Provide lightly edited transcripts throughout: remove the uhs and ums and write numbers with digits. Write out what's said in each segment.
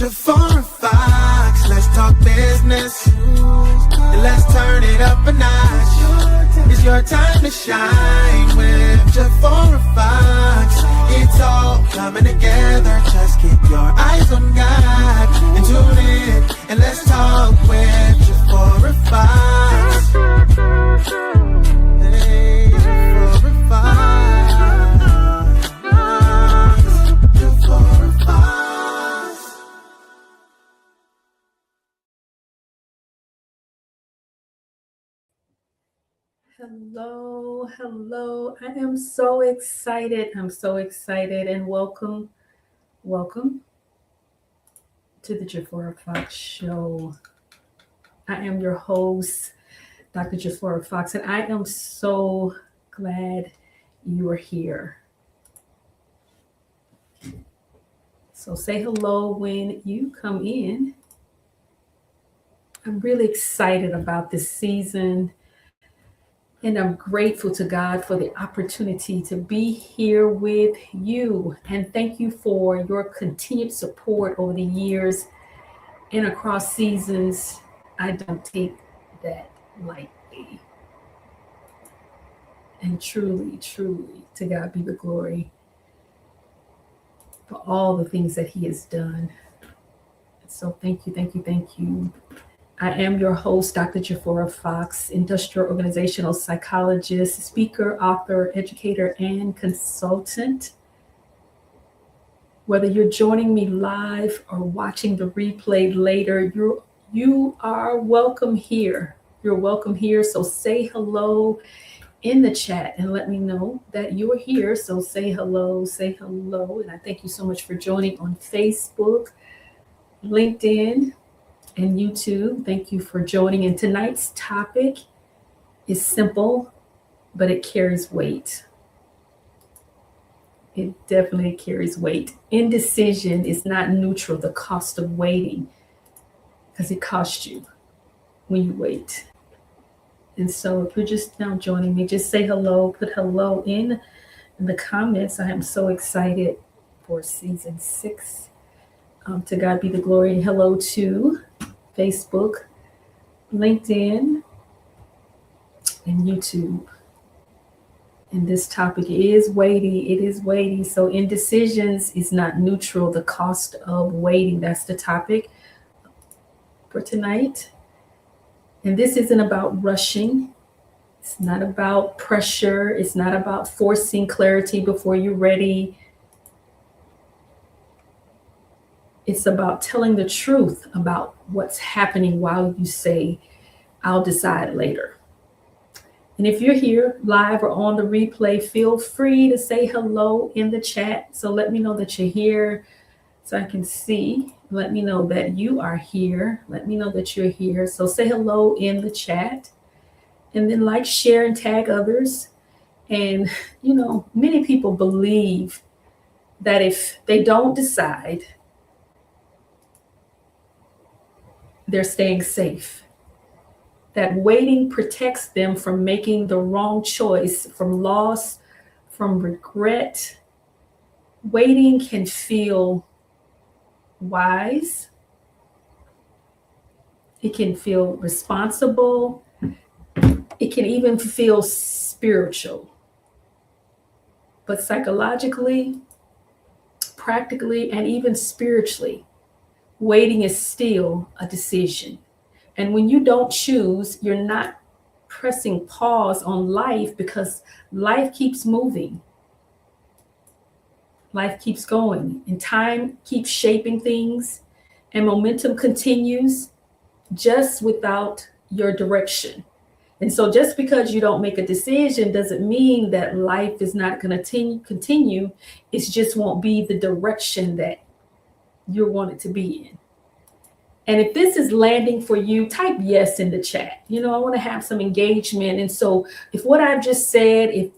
Jafora Fox, let's talk business. And let's turn it up a notch. It's your time to shine with Jafora Fox. It's all coming together. Just keep your eyes on God and tune in. And let's talk with Jafora Fox. Hey, Jafora Fox. Jafora Fox. Hello. I am so excited. And welcome to the Jafora Fox Show. I am your host, Dr. Jafora Fox, and I am so glad you are here. So say hello when you come in. I'm really excited about this season. And I'm grateful to God for the opportunity to be here with you. And thank you for your continued support over the years and across seasons. I don't take that lightly. And truly, to God be the glory for all the things that He has done. So thank you. I am your host, Dr. Jafora Fox, industrial organizational psychologist, speaker, author, educator, and consultant. Whether you're joining me live or watching the replay later, you are welcome here. You're welcome here. So say hello in the chat and let me know that you are here. So say hello. And I thank you so much for joining on Facebook, LinkedIn, and YouTube. Thank you for joining. And tonight's topic is simple, but it carries weight. It definitely carries weight. Indecision is not neutral, the cost of waiting, because it costs you when you wait. And so if you're just now joining me, just say hello, put hello in the comments. I am so excited for season 6. To God be the glory. Hello to Facebook, LinkedIn, and YouTube. And this topic is weighty. It is weighty. So indecisions is not neutral, the cost of waiting. That's the topic for tonight. And this isn't about rushing. It's not about pressure. It's not about forcing clarity before you're ready. It's about telling the truth about what's happening while you say, I'll decide later. And if you're here live or on the replay, feel free to say hello in the chat. So let me know that you're here so I can see. Let me know that you are here. Let me know that you're here. So say hello in the chat and then like, share, and tag others. And, many people believe that if they don't decide, they're staying safe. That waiting protects them from making the wrong choice, from loss, from regret. Waiting can feel wise. It can feel responsible. It can even feel spiritual. But psychologically, practically, and even spiritually, waiting is still a decision. And when you don't choose, you're not pressing pause on life, because life keeps moving. Life keeps going, and time keeps shaping things, and momentum continues just without your direction. And so just because you don't make a decision doesn't mean that life is not going to continue. It just won't be the direction that you want it to be in. And if this is landing for you, type yes in the chat. I want to have some engagement. And so if what I've just said, if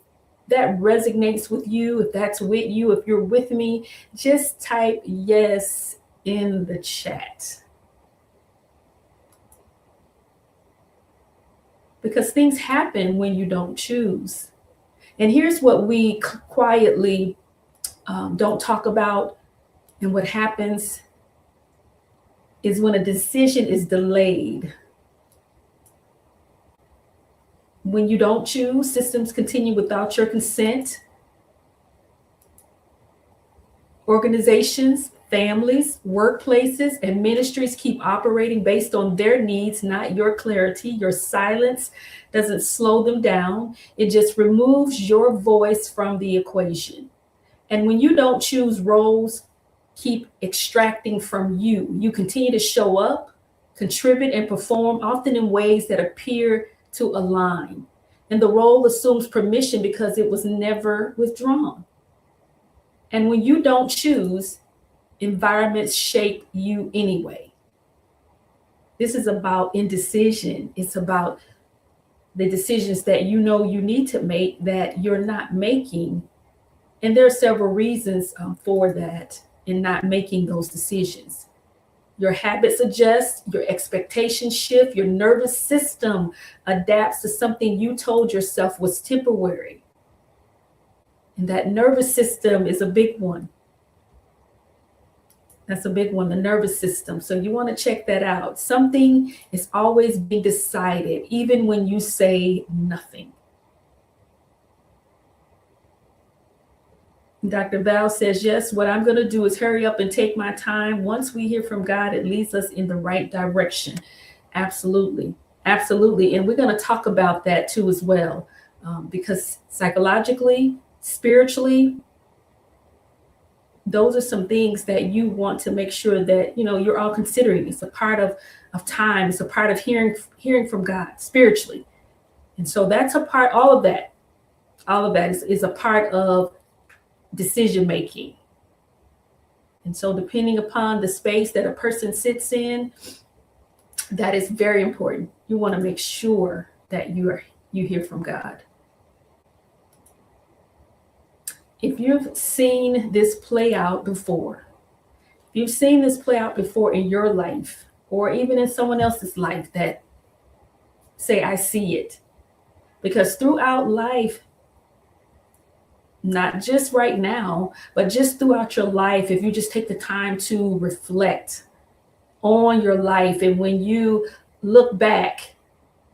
that resonates with you, if that's with you, if you're with me, just type yes in the chat. Because things happen when you don't choose. And here's what we quietly don't talk about, and what happens is when a decision is delayed. When you don't choose, systems continue without your consent. Organizations, families, workplaces, and ministries keep operating based on their needs, not your clarity. Your silence doesn't slow them down. It just removes your voice from the equation. And when you don't choose, roles keep extracting from you. You continue to show up, contribute, and perform, often in ways that appear to align. And the role assumes permission because it was never withdrawn. And when you don't choose, environments shape you anyway. This is about indecision. It's about the decisions that you know you need to make that you're not making. And there are several reasons for that in not making those decisions. Your habits adjust, your expectations shift, your nervous system adapts to something you told yourself was temporary. And that nervous system is a big one. That's a big one, the nervous system. So you want to check that out. Something is always being decided, even when you say nothing. Dr. Val says, yes, what I'm going to do is hurry up and take my time. Once we hear from God, it leads us in the right direction. Absolutely. Absolutely. And we're going to talk about that too as well, because psychologically, spiritually, those are some things that you want to make sure that, you're all considering. It's a part of time. It's a part of hearing from God spiritually. And so that's a part, all of that is a part of decision making. And so depending upon the space that a person sits in, that is very important. You want to make sure that you hear from God. If you've seen this play out before, in your life, or even in someone else's life, that say, I see it. Because throughout life, not just right now, but just throughout your life, if you just take the time to reflect on your life, and when you look back,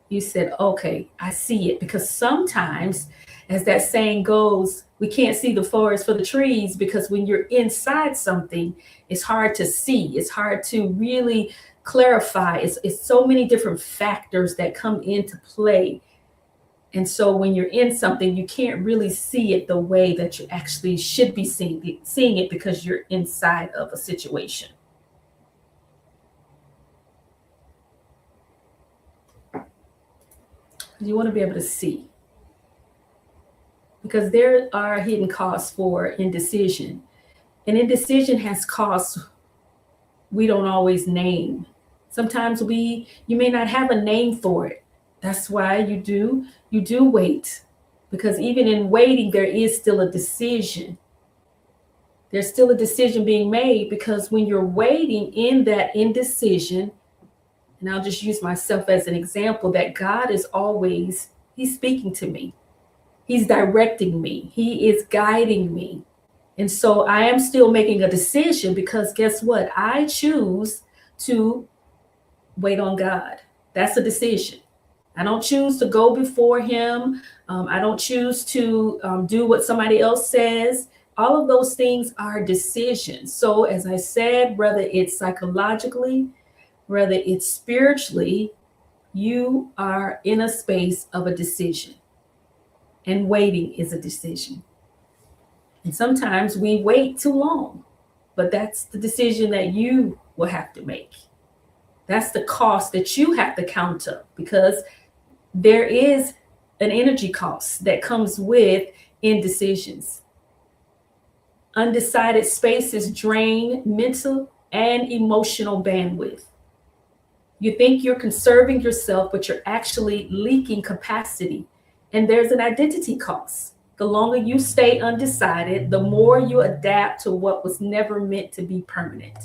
you said, okay, I see it. Because sometimes, as that saying goes, we can't see the forest for the trees, because when you're inside something, it's hard to see. It's hard to really clarify. It's so many different factors that come into play. And so when you're in something, you can't really see it the way that you actually should be seeing it, because you're inside of a situation. You want to be able to see. Because there are hidden costs for indecision. And indecision has costs we don't always name. Sometimes you may not have a name for it. That's why you do wait. Because even in waiting, there is still a decision. There's still a decision being made, because when you're waiting in that indecision, and I'll just use myself as an example, that God is always, He's speaking to me. He's directing me. He is guiding me. And so I am still making a decision, because guess what? I choose to wait on God. That's a decision. I don't choose to go before Him. I don't choose to do what somebody else says. All of those things are decisions. So as I said, whether it's psychologically, whether it's spiritually, you are in a space of a decision. And waiting is a decision. And sometimes we wait too long, but that's the decision that you will have to make. That's the cost that you have to counter, because there is an energy cost that comes with indecisions. Undecided spaces drain mental and emotional bandwidth. You think you're conserving yourself, but you're actually leaking capacity. And there's an identity cost. The longer you stay undecided, the more you adapt to what was never meant to be permanent.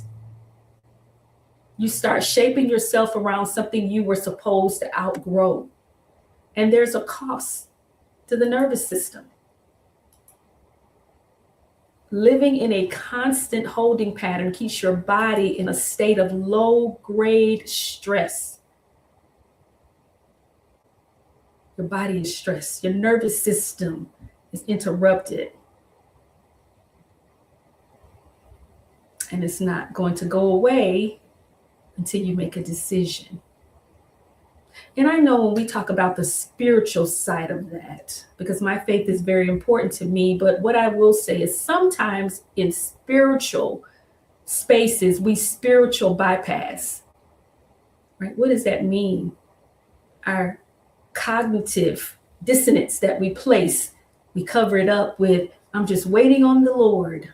You start shaping yourself around something you were supposed to outgrow. And there's a cost to the nervous system. Living in a constant holding pattern keeps your body in a state of low-grade stress. Your body is stressed. Your nervous system is interrupted. And it's not going to go away until you make a decision. And I know when we talk about the spiritual side of that, because my faith is very important to me, but what I will say is sometimes in spiritual spaces, we spiritual bypass, right? What does that mean? Our cognitive dissonance that we place, we cover it up with, I'm just waiting on the Lord.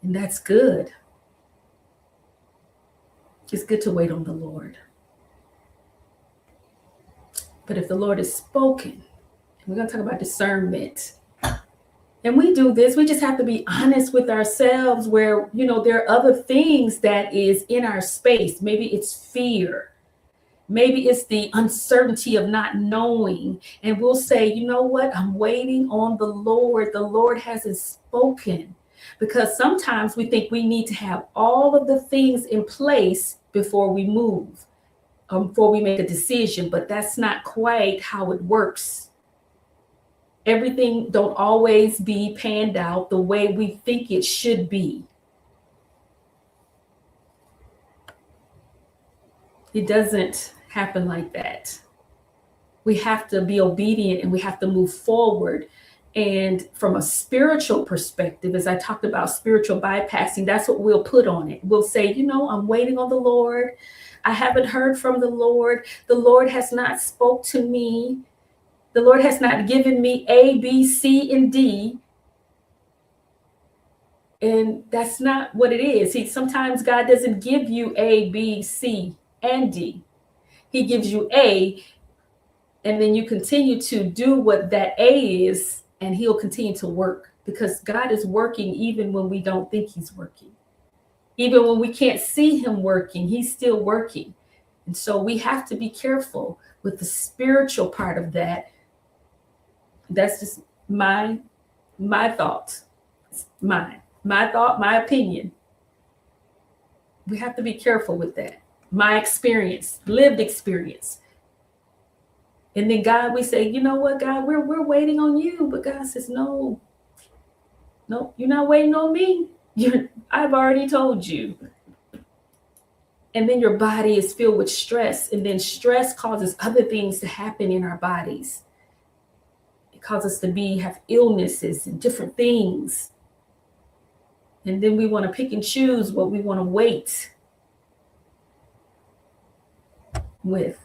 And that's good. It's good to wait on the Lord. But if the Lord has spoken, we're going to talk about discernment. And we do this, we just have to be honest with ourselves where, there are other things that is in our space. Maybe it's fear. Maybe it's the uncertainty of not knowing. And we'll say, you know what? I'm waiting on the Lord. The Lord hasn't spoken. Because sometimes we think we need to have all of the things in place before we move. Before we make a decision, but that's not quite how it works. Everything don't always be panned out the way we think it should be. It doesn't happen like that. We have to be obedient and we have to move forward. And from a spiritual perspective, as I talked about spiritual bypassing, that's what we'll put on it. We'll say, I'm waiting on the Lord. I haven't heard from the Lord. The Lord has not spoke to me. The Lord has not given me A, B, C, and D. And that's not what it is. Sometimes God doesn't give you A, B, C, and D. He gives you A, and then you continue to do what that A is, and he'll continue to work because God is working even when we don't think he's working. Even when we can't see him working, he's still working. And so we have to be careful with the spiritual part of that. That's just my thoughts. It's my thought, my opinion. We have to be careful with that. My experience, lived experience. And then God, we say, you know what, God, we're waiting on you. But God says, no, you're not waiting on me. I've already told you. And then your body is filled with stress. And then stress causes other things to happen in our bodies. It causes us to have illnesses and different things. And then we want to pick and choose what we want to wait with.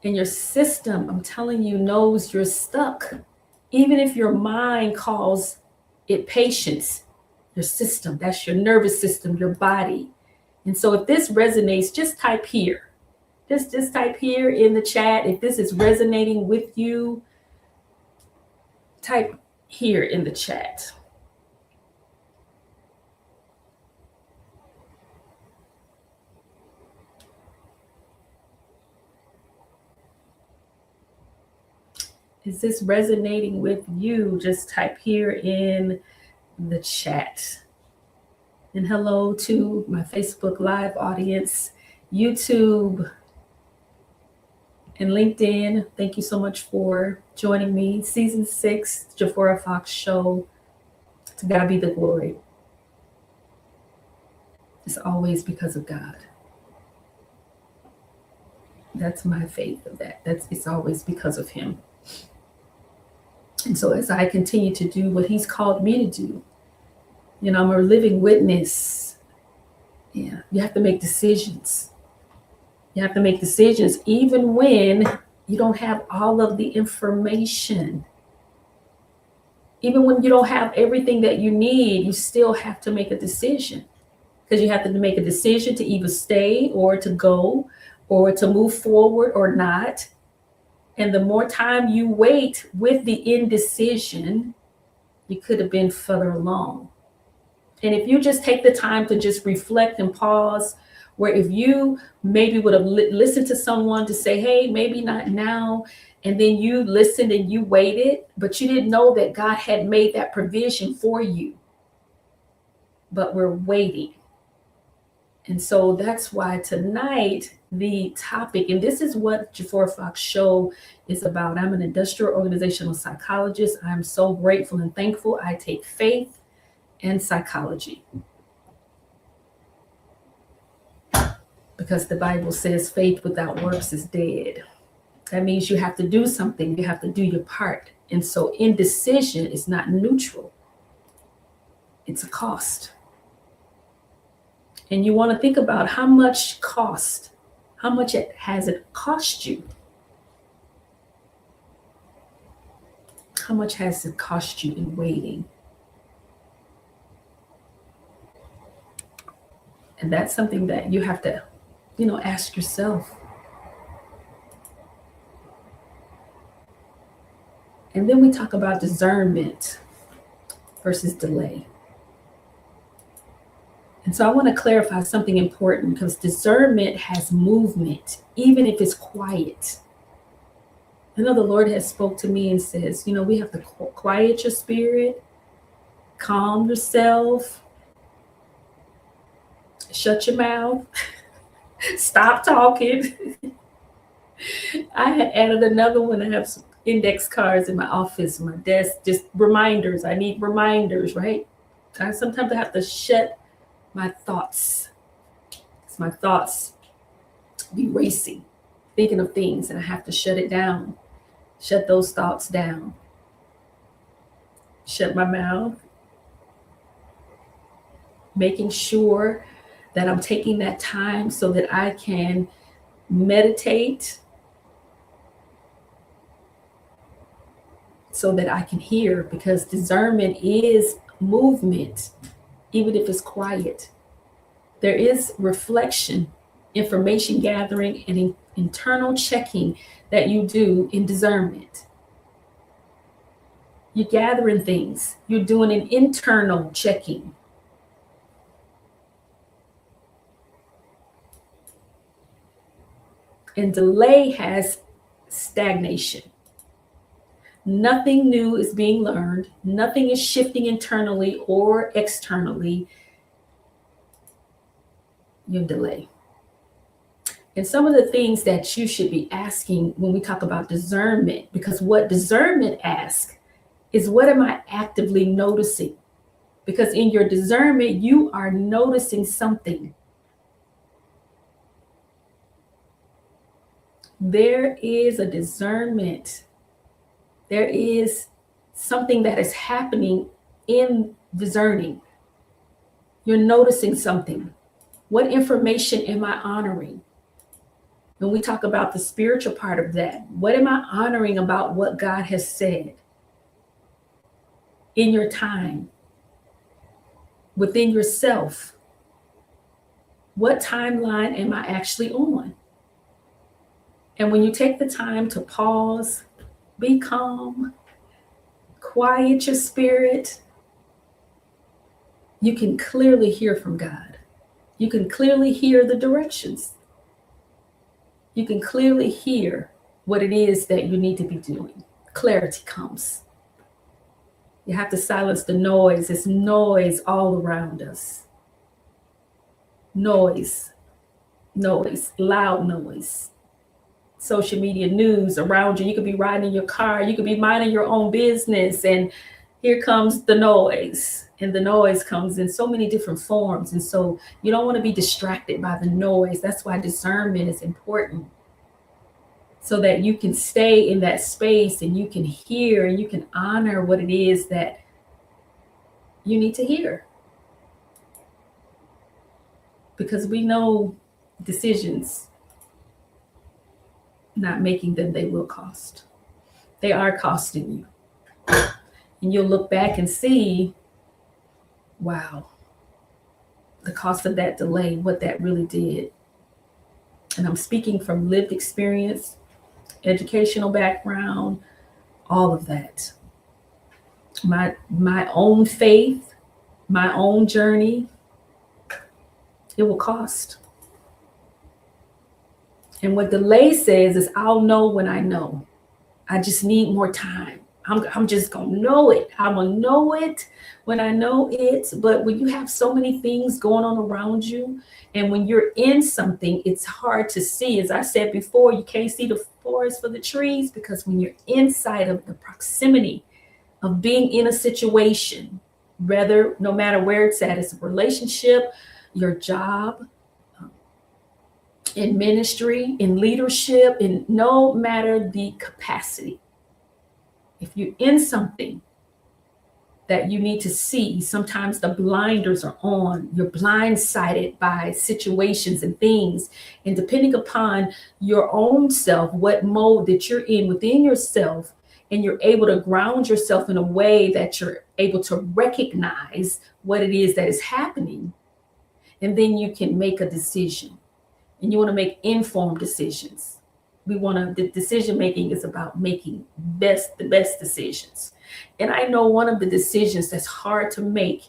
And your system, I'm telling you, knows you're stuck. Even if your mind calls it patience, your system, that's your nervous system, your body. And so if this resonates, just type here. Just type here in the chat. If this is resonating with you, type here in the chat. Is this resonating with you? Just type here in the chat. And hello to my Facebook Live audience, YouTube, and LinkedIn. Thank you so much for joining me. Season 6, Jafora Fox show. To God be the glory. It's always because of God. That's my faith of that. It's always because of him. And so as I continue to do what he's called me to do, I'm a living witness. Yeah, you have to make decisions. You have to make decisions even when you don't have all of the information. Even when you don't have everything that you need, you still have to make a decision. Because you have to make a decision to either stay or to go or to move forward or not. And the more time you wait with the indecision, you could have been further along. And if you just take the time to just reflect and pause, where if you maybe would have listened to someone to say, hey, maybe not now, And then you listened and you waited, but you didn't know that God had made that provision for you. But we're waiting. And so that's why tonight the topic, and this is what Jafora Fox show is about. I'm an industrial organizational psychologist. I'm so grateful and thankful. I take faith and psychology, because the Bible says faith without works is dead. That means you have to do something. You have to do your part. And so indecision is not neutral. It's a cost. And you want to think about how much has it cost you? How much has it cost you in waiting? And that's something that you have to, ask yourself. And then we talk about discernment versus delay. And so I want to clarify something important, because discernment has movement, even if it's quiet. I know the Lord has spoke to me and says, we have to quiet your spirit, calm yourself, shut your mouth, stop talking. I had added another one. I have some index cards in my office, my desk, just reminders. I need reminders, right? Sometimes I have to shut my thoughts. My thoughts be racing, thinking of things, and I have to shut it down. Shut those thoughts down. Shut my mouth. Making sure that I'm taking that time so that I can meditate, so that I can hear, because discernment is movement, even if it's quiet. There is reflection, information gathering, and internal checking that you do in discernment. You're gathering things. You're doing an internal checking. And delay has stagnation. Nothing new is being learned. Nothing is shifting internally or externally. You delay. And some of the things that you should be asking when we talk about discernment, because what discernment asks is, what am I actively noticing? Because in your discernment, you are noticing something. There is a discernment. There is something that is happening in discerning. You're noticing something. What information am I honoring? When we talk about the spiritual part of that, what am I honoring about what God has said in your time, within yourself? What timeline am I actually on? And when you take the time to pause, be calm, quiet your spirit, you can clearly hear from God. You can clearly hear the directions. You can clearly hear what it is that you need to be doing. Clarity comes. You have to silence the noise. There's noise all around us. Noise, loud noise. Social media news around you. You could be riding in your car. You could be minding your own business. And here comes the noise. And the noise comes in so many different forms. And so you don't want to be distracted by the noise. That's why discernment is important. So that you can stay in that space and you can hear and you can honor what it is that you need to hear. Because we know decisions, not making them, they will cost. They are costing you. And you'll look back and see, wow, the cost of that delay, what that really did. And I'm speaking from lived experience, educational background, all of that. My own faith, my own journey, it will cost. And what delay says is, I'll know when I know. I just need more time. I'm just going to know it. I'm going to know it when I know it. But when you have so many things going on around you, and when you're in something, it's hard to see. As I said before, you can't see the forest for the trees, because when you're inside of the proximity of being in a situation, no matter where it's at, it's a relationship, your job, in ministry, in leadership, in no matter the capacity. If you're in something that you need to see, sometimes the blinders are on. You're blindsided by situations and things. And depending upon your own self, what mode that you're in within yourself, and you're able to ground yourself in a way that you're able to recognize what it is that is happening. And then you can make a decision. And you want to make informed decisions. The decision making is about making the best decisions. And I know one of the decisions that's hard to make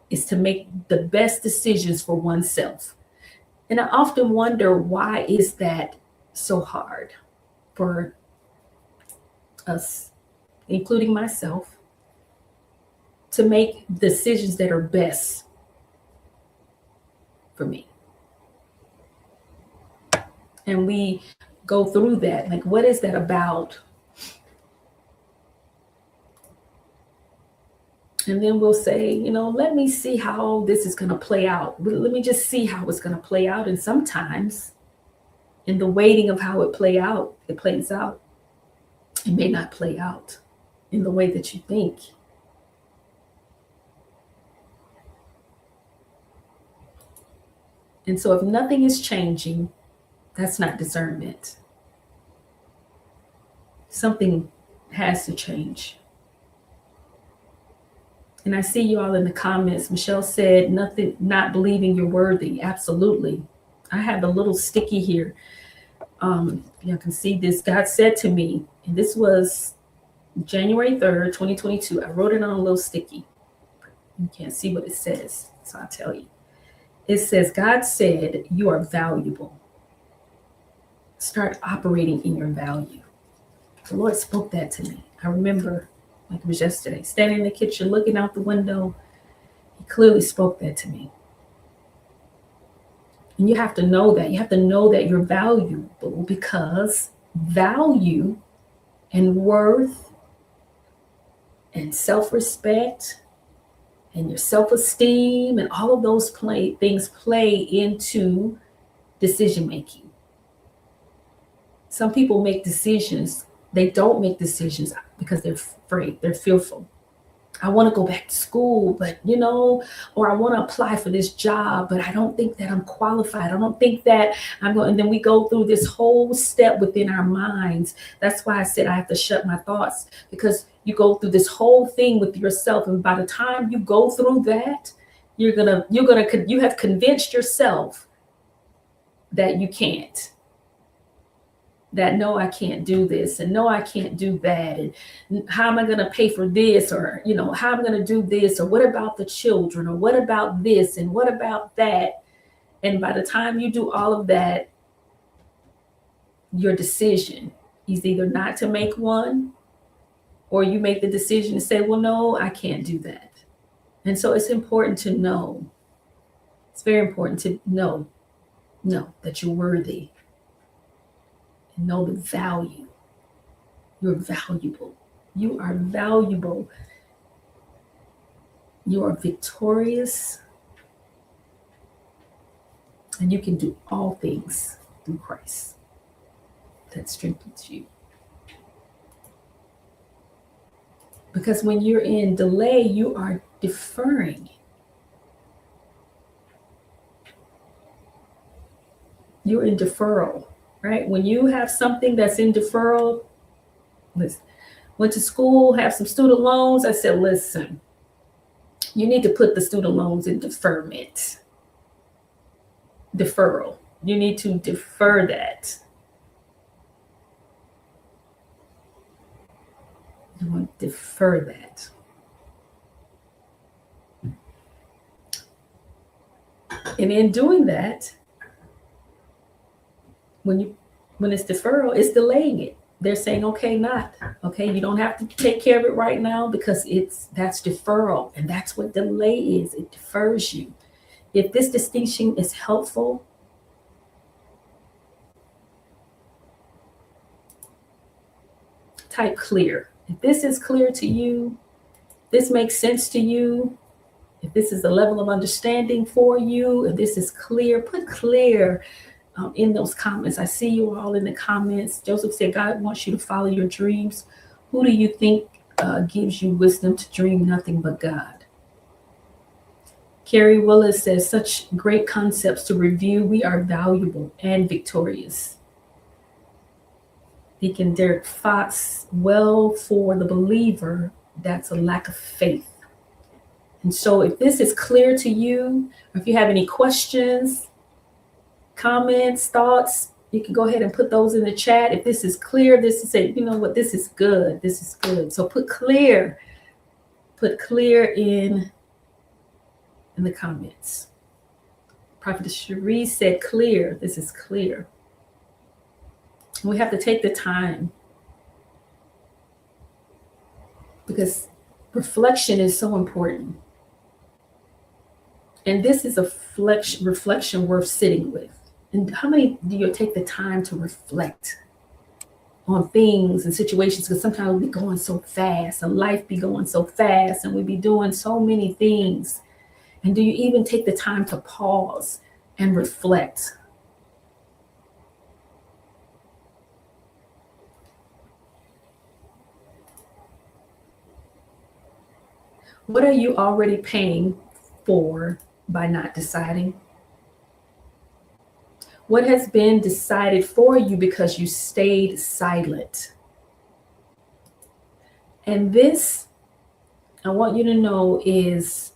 is to make the best decisions for oneself. And I often wonder, why is that so hard for us, including myself, to make decisions that are best for me? And we go through that. Like, what is that about? And then we'll say, let me see how this is going to play out. Let me just see how it's going to play out. And sometimes in the waiting of how it plays out, it may not play out in the way that you think. And so if nothing is changing, that's not discernment. Something has to change. And I see you all in the comments. Michelle said, nothing, not believing you're worthy. Absolutely. I have a little sticky here. You can see this. God said to me, and this was January 3rd, 2022. I wrote it on a little sticky. You can't see what it says, so I'll tell you. It says, God said, you are valuable. Start operating in your value. The Lord spoke that to me. I remember, like it was yesterday, standing in the kitchen, looking out the window. He clearly spoke that to me. And you have to know that. You have to know that you're valuable, because value and worth and self-respect and your self-esteem and all of those things play into decision making. Some people make decisions. They don't make decisions because they're afraid. They're fearful. I want to go back to school, but or I want to apply for this job, but I don't think that I'm qualified. I don't think that I'm going. And then we go through this whole step within our minds. That's why I said I have to shut my thoughts, because you go through this whole thing with yourself. And by the time you go through that, you have convinced yourself that you can't. That no, I can't do this, and no, I can't do that, and how am I going to pay for this, or how am I going to do this, or what about the children, or what about this, and what about that? And by the time you do all of that, your decision is either not to make one, or you make the decision to say, well, no, I can't do that. And so it's important to know. It's very important to know that you're worthy. And know the value. You're valuable. You are valuable. You are victorious. And you can do all things through Christ that strengthens you. Because when you're in delay, you are deferring. You're in deferral. Right? When you have something that's in deferral, listen, went to school, have some student loans. I said, listen, you need to put the student loans in deferment. Deferral. You need to defer that. You want to defer that. And in doing that, when it's deferral, it's delaying it. they're saying, okay, not okay. You don't have to take care of it right now because that's deferral, and that's what delay is. It defers you. If this distinction is helpful, type clear. If this is clear to you, this makes sense to you, if this is a level of understanding for you, if this is clear, put clear in those comments. I see you all in the comments. Joseph said, God wants you to follow your dreams. Who do you think gives you wisdom to dream nothing but God? Carrie Willis says, such great concepts to review. We are valuable and victorious. Deacon Derek Fox, well, for the believer, that's a lack of faith. And so if this is clear to you, or if you have any questions, comments, thoughts, you can go ahead and put those in the chat. If this is clear, this is it. You know what? This is good. This is good. So put clear in the comments. Prophetess Cherie said clear. This is clear. We have to take the time because reflection is so important. And this is a reflection worth sitting with. And how many do you take the time to reflect on things and situations? Because sometimes we be going so fast and life be going so fast and we be doing so many things. And do you even take the time to pause and reflect? What are you already paying for by not deciding? What has been decided for you because you stayed silent? And this, I want you to know, is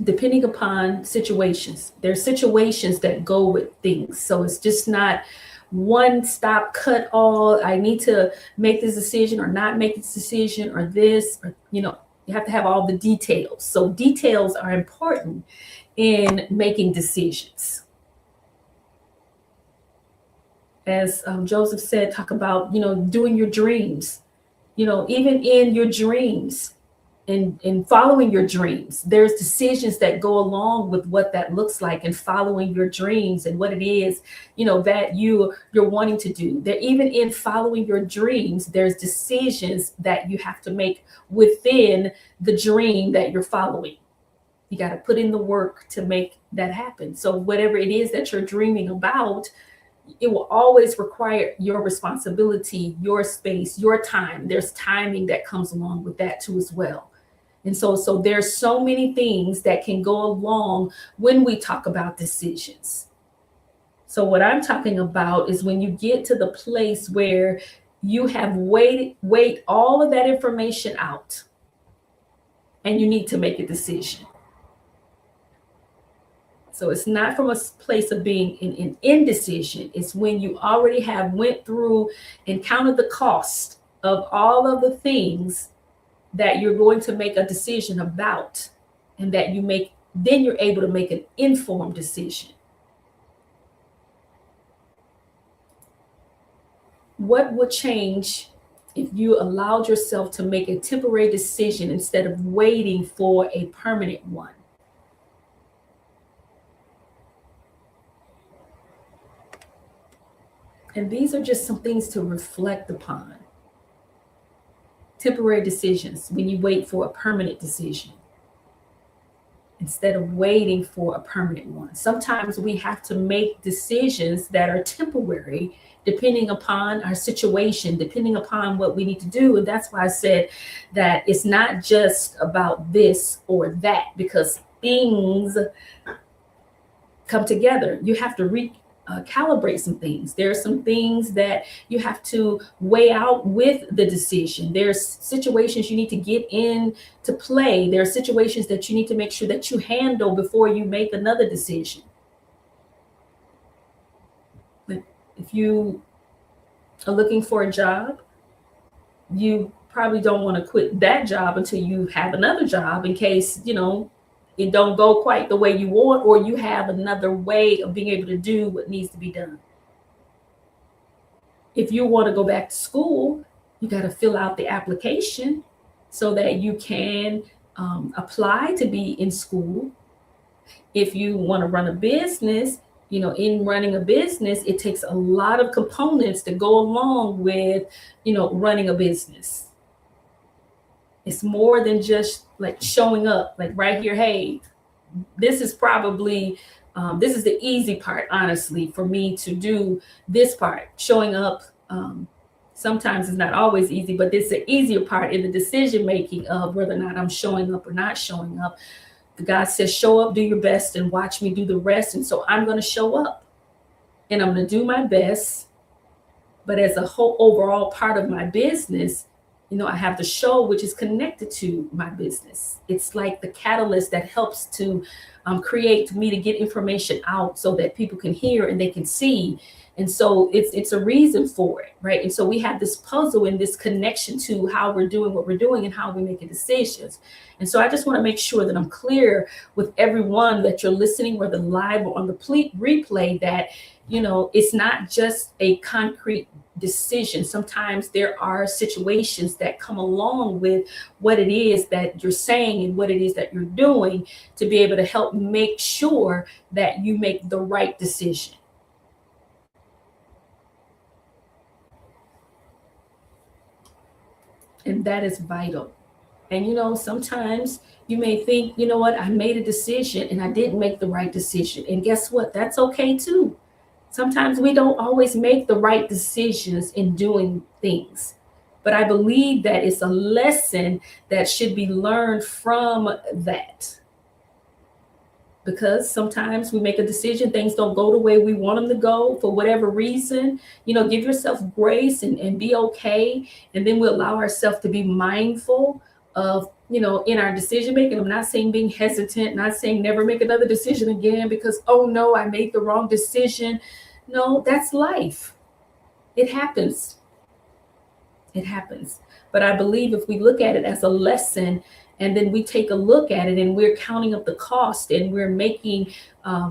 depending upon situations. There are situations that go with things. So it's just not one stop, cut all. I need to make this decision or not make this decision or this, or, you have to have all the details. So details are important in making decisions. As Joseph said, talk about, doing your dreams, even in your dreams and following your dreams, there's decisions that go along with what that looks like and following your dreams and what it is, that you're wanting to do. There, even in following your dreams, there's decisions that you have to make within the dream that you're following. You got to put in the work to make that happen. So whatever it is that you're dreaming about, it will always require your responsibility, your space, your time. There's timing that comes along with that too as well. And so there's so many things that can go along when we talk about decisions. So what I'm talking about is when you get to the place where you have weighed all of that information out and you need to make a decision. So it's not from a place of being in indecision. It's when you already have went through and counted the cost of all of the things that you're going to make a decision about, and that then you're able to make an informed decision. What would change if you allowed yourself to make a temporary decision instead of waiting for a permanent one? And these are just some things to reflect upon. Temporary decisions, when you wait for a permanent decision instead of waiting for a permanent one. Sometimes we have to make decisions that are temporary, depending upon our situation, depending upon what we need to do. And that's why I said that it's not just about this or that, because things come together. You have to calibrate some things. There are some things that you have to weigh out with the decision. There's situations you need to get in to play. There are situations that you need to make sure that you handle before you make another decision. But if you are looking for a job, you probably don't want to quit that job until you have another job, in case, it don't go quite the way you want, or you have another way of being able to do what needs to be done. If you want to go back to school, you got to fill out the application so that you can apply to be in school. If you want to run a business, in running a business, it takes a lot of components to go along with, running a business. It's more than just like showing up, like right here. Hey, this is probably, this is the easy part, honestly, for me to do this part, showing up. Sometimes it's not always easy, but it's the easier part in the decision making of whether or not I'm showing up or not showing up. God says, show up, do your best, and watch me do the rest. And so I'm going to show up and I'm going to do my best. But as a whole overall part of my business, I have the show, which is connected to my business. It's like the catalyst that helps to create me to get information out so that people can hear and they can see. And so it's a reason for it, right? And so we have this puzzle and this connection to how we're doing what we're doing and how we're making decisions. And so I just want to make sure that I'm clear with everyone that you're listening, whether live or on the replay, that, it's not just a concrete decision. Sometimes there are situations that come along with what it is that you're saying and what it is that you're doing to be able to help make sure that you make the right decision. And that is vital. And, sometimes you may think, what, I made a decision and I didn't make the right decision. And guess what? That's okay too. Sometimes we don't always make the right decisions in doing things. But I believe that it's a lesson that should be learned from that. Because sometimes we make a decision, things don't go the way we want them to go for whatever reason. Give yourself grace and be okay. And then we allow ourselves to be mindful of, in our decision making. I'm not saying being hesitant, not saying never make another decision again because, oh no, I made the wrong decision. No, that's life. It happens. It happens. But I believe if we look at it as a lesson, and then we take a look at it and we're counting up the cost and we're making,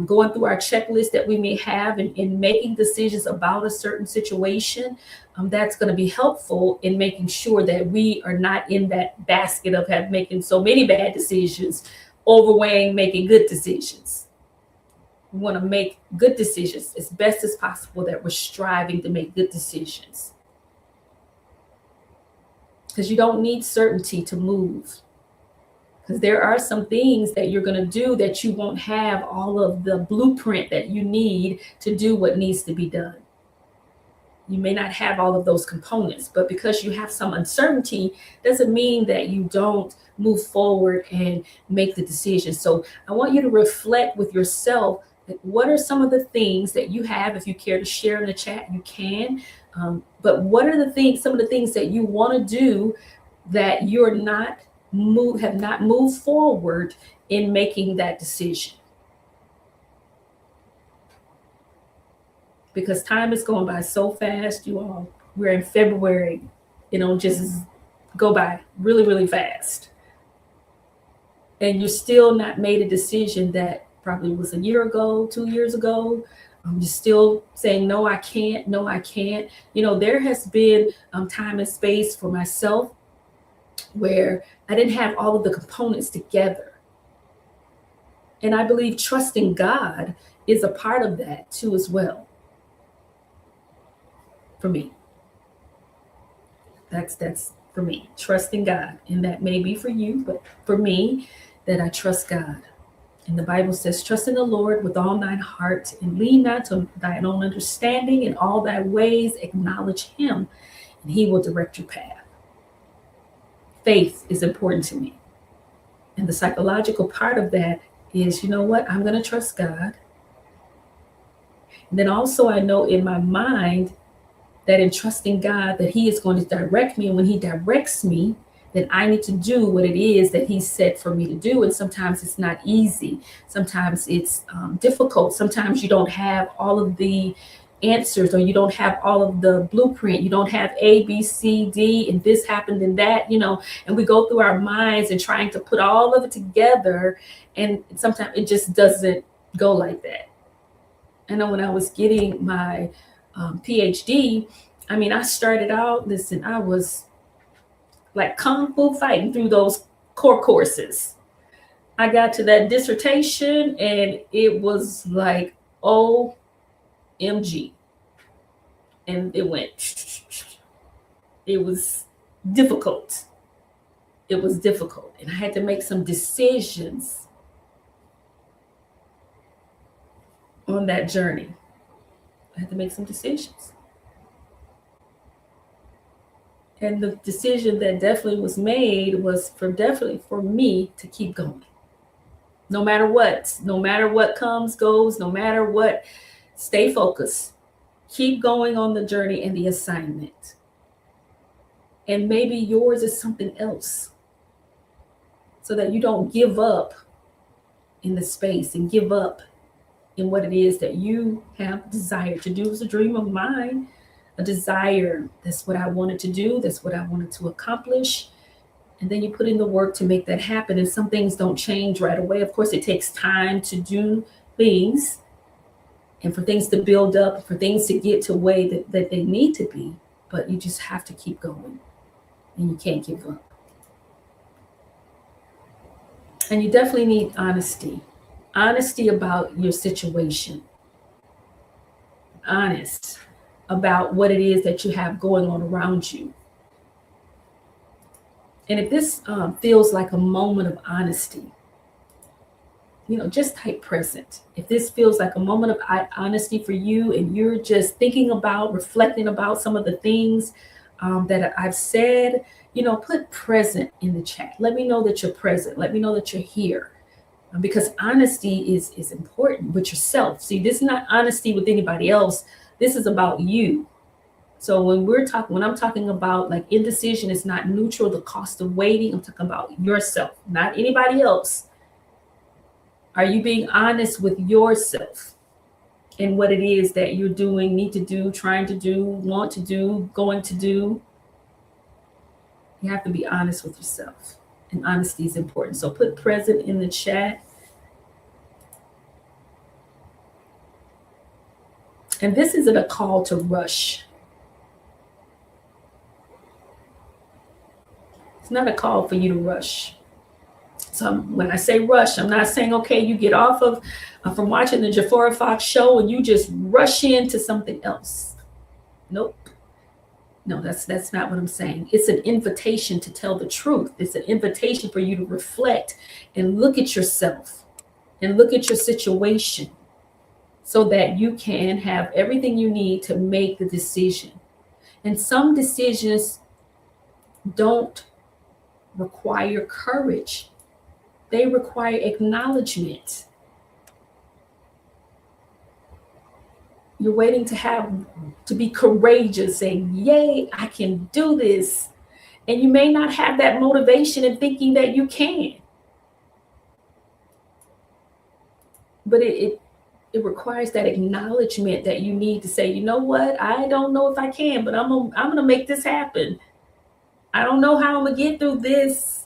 going through our checklist that we may have and making decisions about a certain situation, that's going to be helpful in making sure that we are not in that basket of making so many bad decisions, overweighing making good decisions. We want to make good decisions as best as possible, that we're striving to make good decisions. Because you don't need certainty to move. Because there are some things that you're going to do that you won't have all of the blueprint that you need to do what needs to be done. You may not have all of those components, but because you have some uncertainty doesn't mean that you don't move forward and make the decision. So I want you to reflect with yourself, what are some of the things that you have? If you care to share in the chat, you can. But what are some of the things that you want to do that have not moved forward in making that decision? Because time is going by so fast, you all. We're in February, just go by really, really fast. And you're still not made a decision that probably was a year ago, 2 years ago. You're still saying, no, I can't. No, I can't. There has been time and space for myself where I didn't have all of the components together. And I believe trusting God is a part of that too as well. For me. That's for me, trusting God. And that may be for you, but for me, that I trust God. And the Bible says, trust in the Lord with all thine heart and lean not to thine own understanding. In all thy ways acknowledge him, and he will direct your path. Faith is important to me. And the psychological part of that is, I'm going to trust God. And then also I know in my mind that in trusting God that he is going to direct me. And when he directs me, then I need to do what it is that he said for me to do. And sometimes it's not easy. Sometimes it's difficult. Sometimes you don't have all of the answers, or you don't have all of the blueprint. You don't have A, B, C, D, and this happened and that, and we go through our minds and trying to put all of it together. And sometimes it just doesn't go like that. I know when I was getting my PhD, I mean, I started out, listen, I was like kung fu fighting through those core courses. I got to that dissertation and it was like, OMG. And it went, it was difficult. It was difficult. And I had to make some decisions on that journey. I had to make some decisions. And the decision that definitely was made was definitely for me to keep going. No matter what comes, goes, no matter what, stay focused. Keep going on the journey and the assignment. And maybe yours is something else, so that you don't give up in the space and give up in what it is that you have desire to do. It was a dream of mine, a desire. That's what I wanted to do. That's what I wanted to accomplish. And then you put in the work to make that happen. And some things don't change right away. Of course, it takes time to do things and for things to build up, for things to get to the way that they need to be. But you just have to keep going and you can't give up. And you definitely need honesty. Honesty about your situation. Honest about what it is that you have going on around you. And if this feels like a moment of honesty, just type present. If this feels like a moment of honesty for you and you're just thinking about, reflecting about some of the things that I've said, put present in the chat. Let me know that you're present. Let me know that you're here. Because honesty is important with yourself. See, this is not honesty with anybody else. This is about you. So when I'm talking about like indecision is not neutral, the cost of waiting, I'm talking about yourself, not anybody else. Are you being honest with yourself and what it is that you're doing, need to do, trying to do, want to do, going to do? You have to be honest with yourself, and honesty is important. So put present in the chat. And this isn't a call to rush. It's not a call for you to rush. So when I say rush, I'm not saying, okay, you get off of from watching the Jafora Fox show and you just rush into something else. Nope. No, that's not what I'm saying. It's an invitation to tell the truth. It's an invitation for you to reflect and look at yourself and look at your situation so that you can have everything you need to make the decision. And some decisions don't require courage. They require acknowledgement. You're waiting to be courageous, saying, yay, I can do this. And you may not have that motivation in thinking that you can. But it requires that acknowledgement that you need to say, you know what, I don't know if I can, but I'm gonna make this happen. I don't know how I'm gonna get through this,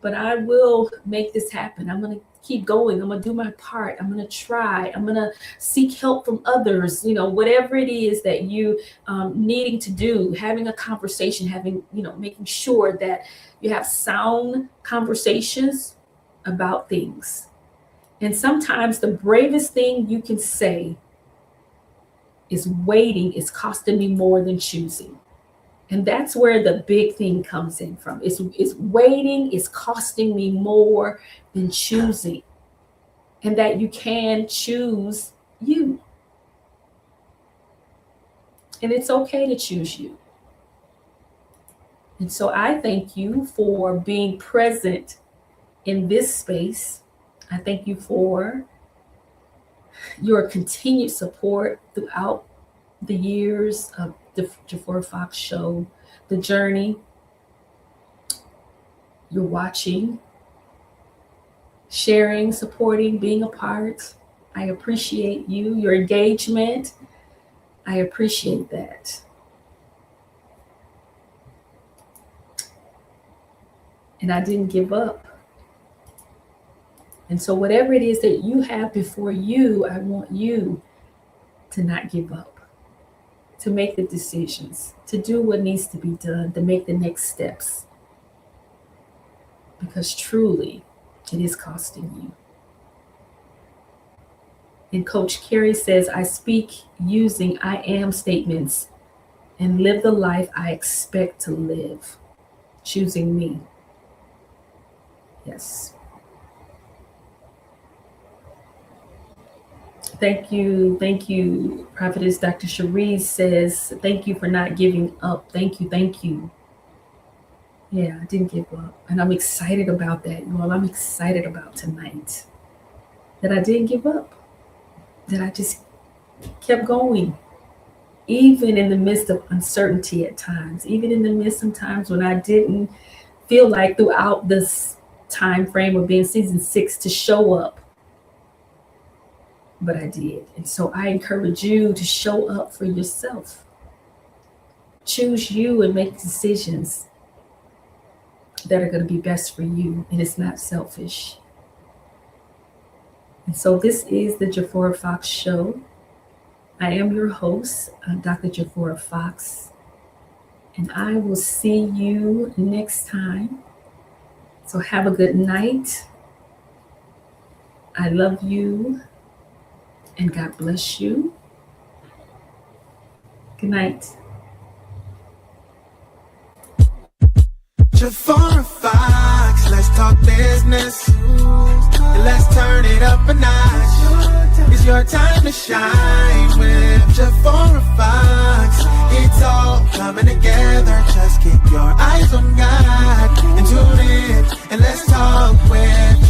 but I will make this happen. I'm gonna keep going. I'm gonna do my part. I'm gonna try. I'm gonna seek help from others. Whatever it is that you needing to do, having a conversation, making sure that you have sound conversations about things. And sometimes the bravest thing you can say is waiting is costing me more than choosing. And that's where the big thing comes in from. It's waiting is costing me more than choosing. And that you can choose you. And it's okay to choose you. And so I thank you for being present in this space. I thank you for your continued support throughout the years of the Jafora Fox show, the journey. You're watching, sharing, supporting, being a part. I appreciate you, your engagement. I appreciate that. And I didn't give up. And so whatever it is that you have before you, I want you to not give up. to make the decisions, to do what needs to be done, to make the next steps. Because truly, it is costing you. And Coach Carey says, I speak using I am statements and live the life I expect to live, choosing me. Yes. Thank you. Prophetess Dr. Cherise says, thank you for not giving up. Thank you. Yeah, I didn't give up. And I'm excited about that, you all. I'm excited about tonight. That I didn't give up. That I just kept going. Even in the midst of uncertainty at times. Even in the midst of times when I didn't feel like throughout this time frame of being season 6 to show up. But I did. And so I encourage you to show up for yourself. Choose you and make decisions that are going to be best for you. And it's not selfish. And so this is the Jafora Fox Show. I am your host, Dr. Jafora Fox. And I will see you next time. So have a good night. I love you. And God bless you. Good night. Jafora Fox, let's talk business. And let's turn it up a notch. It's your time to shine with Jafora Fox. It's all coming together. Just keep your eyes on God and tune in and let's talk with